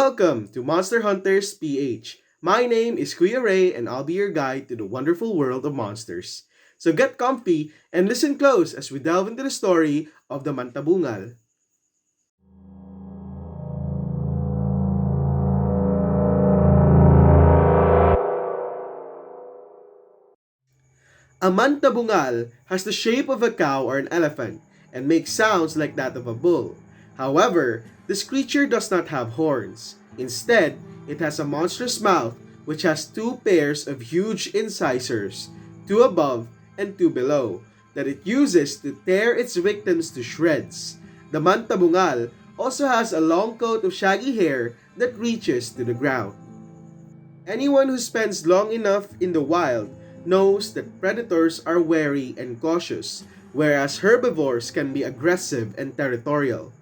Welcome to Monster Hunters PH. My name is Kuya Ray and I'll be your guide to the wonderful world of monsters. So get comfy and listen close as we delve into the story of the Mantabungal. A Mantabungal has the shape of a cow or an elephant and makes sounds like that of a bull. However, this creature does not have horns. Instead, it has a monstrous mouth which has two pairs of huge incisors, two above and two below, that it uses to tear its victims to shreds. The Mantabungal also has a long coat of shaggy hair that reaches to the ground. Anyone who spends long enough in the wild knows that predators are wary and cautious, whereas herbivores can be aggressive and territorial.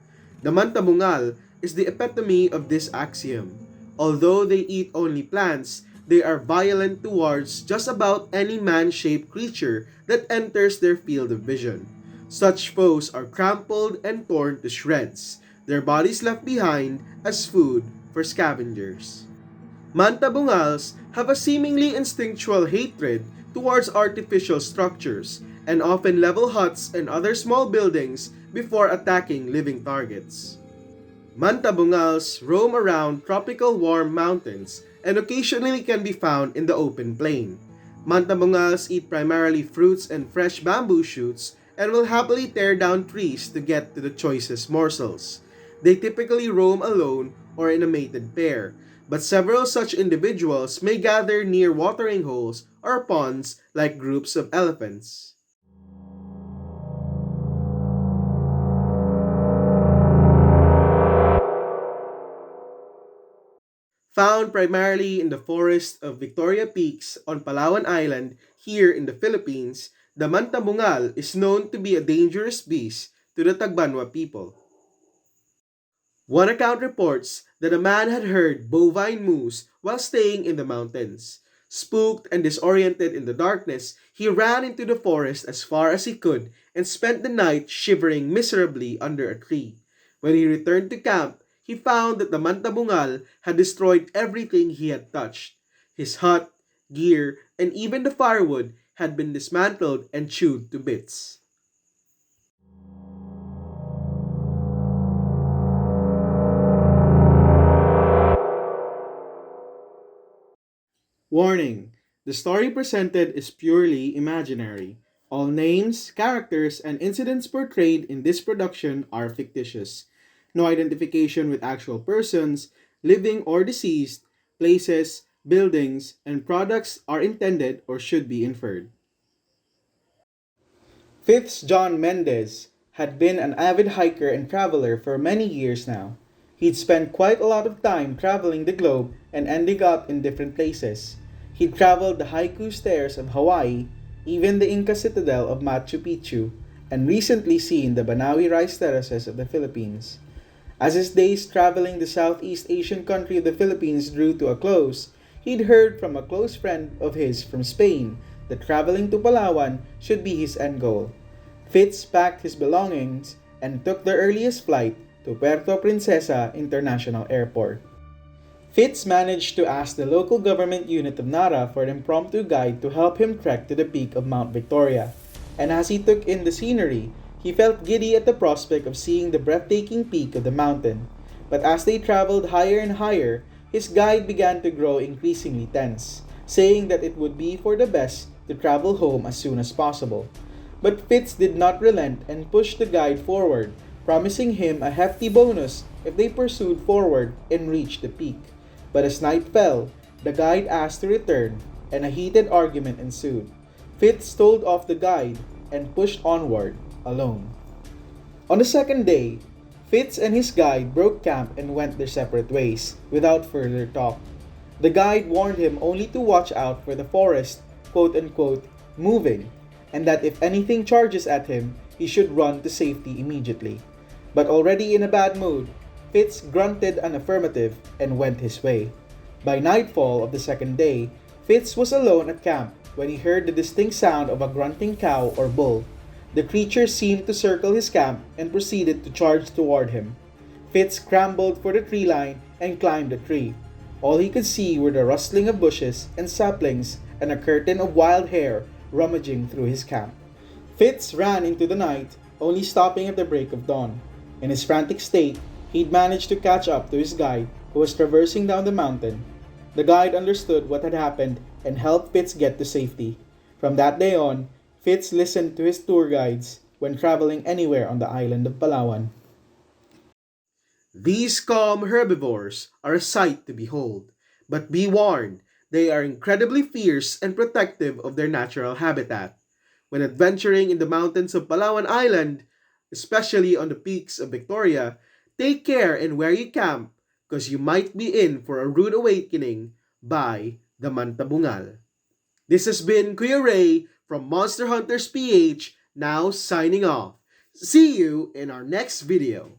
The Mantabungal is the epitome of this axiom. Although they eat only plants, they are violent towards just about any man-shaped creature that enters their field of vision. Such foes are trampled and torn to shreds, their bodies left behind as food for scavengers. Mantabungals have a seemingly instinctual hatred towards artificial structures and often level huts and other small buildings before attacking living targets. Mantabungals roam around tropical warm mountains and occasionally can be found in the open plain. Mantabungals eat primarily fruits and fresh bamboo shoots and will happily tear down trees to get to the choicest morsels. They typically roam alone or in a mated pair, but several such individuals may gather near watering holes or ponds like groups of elephants. Found primarily in the forest of Victoria Peaks on Palawan Island here in the Philippines, the Mantabungal is known to be a dangerous beast to the Tagbanwa people. One account reports that a man had heard bovine moose while staying in the mountains. Spooked and disoriented in the darkness, he ran into the forest as far as he could and spent the night shivering miserably under a tree. When he returned to camp, he found that the Mantabungal had destroyed everything he had touched. His hut, gear, and even the firewood had been dismantled and chewed to bits. Warning: the story presented is purely imaginary. All names, characters, and incidents portrayed in this production are fictitious. No identification with actual persons, living or deceased, places, buildings, and products are intended or should be inferred. Fifth John Mendez had been an avid hiker and traveler for many years now. He'd spent quite a lot of time traveling the globe and ending up in different places. He'd traveled the Haiku Stairs of Hawaii, even the Inca Citadel of Machu Picchu, and recently seen the Banawi Rice Terraces of the Philippines. As his days traveling the Southeast Asian country of the Philippines drew to a close, he'd heard from a close friend of his from Spain that traveling to Palawan should be his end goal. Fitz packed his belongings and took the earliest flight to Puerto Princesa International Airport. Fitz managed to ask the local government unit of Nara for an impromptu guide to help him trek to the peak of Mount Victoria, and as he took in the scenery, he felt giddy at the prospect of seeing the breathtaking peak of the mountain. But as they traveled higher and higher, his guide began to grow increasingly tense, saying that it would be for the best to travel home as soon as possible. But Fitz did not relent and pushed the guide forward, promising him a hefty bonus if they pursued forward and reached the peak. But as night fell, the guide asked to return, and a heated argument ensued. Fitz told off the guide and pushed onward, alone. On the second day, Fitz and his guide broke camp and went their separate ways, without further talk. The guide warned him only to watch out for the forest, quote-unquote, moving, and that if anything charges at him, he should run to safety immediately. But already in a bad mood, Fitz grunted an affirmative and went his way. By nightfall of the second day, Fitz was alone at camp when he heard the distinct sound of a grunting cow or bull. The creature seemed to circle his camp and proceeded to charge toward him. Fitz scrambled for the tree line and climbed the tree. All he could see were the rustling of bushes and saplings and a curtain of wild hair rummaging through his camp. Fitz ran into the night, only stopping at the break of dawn. In his frantic state, he'd managed to catch up to his guide, who was traversing down the mountain. The guide understood what had happened and helped Fitz get to safety. From that day on, Fitz listened to his tour guides when traveling anywhere on the island of Palawan. These calm herbivores are a sight to behold, but be warned, they are incredibly fierce and protective of their natural habitat. When adventuring in the mountains of Palawan Island, especially on the peaks of Victoria, take care in where you camp because you might be in for a rude awakening by the Mantabungal. This has been Kuya Ray from Monster Hunters PH, now signing off. See you in our next video.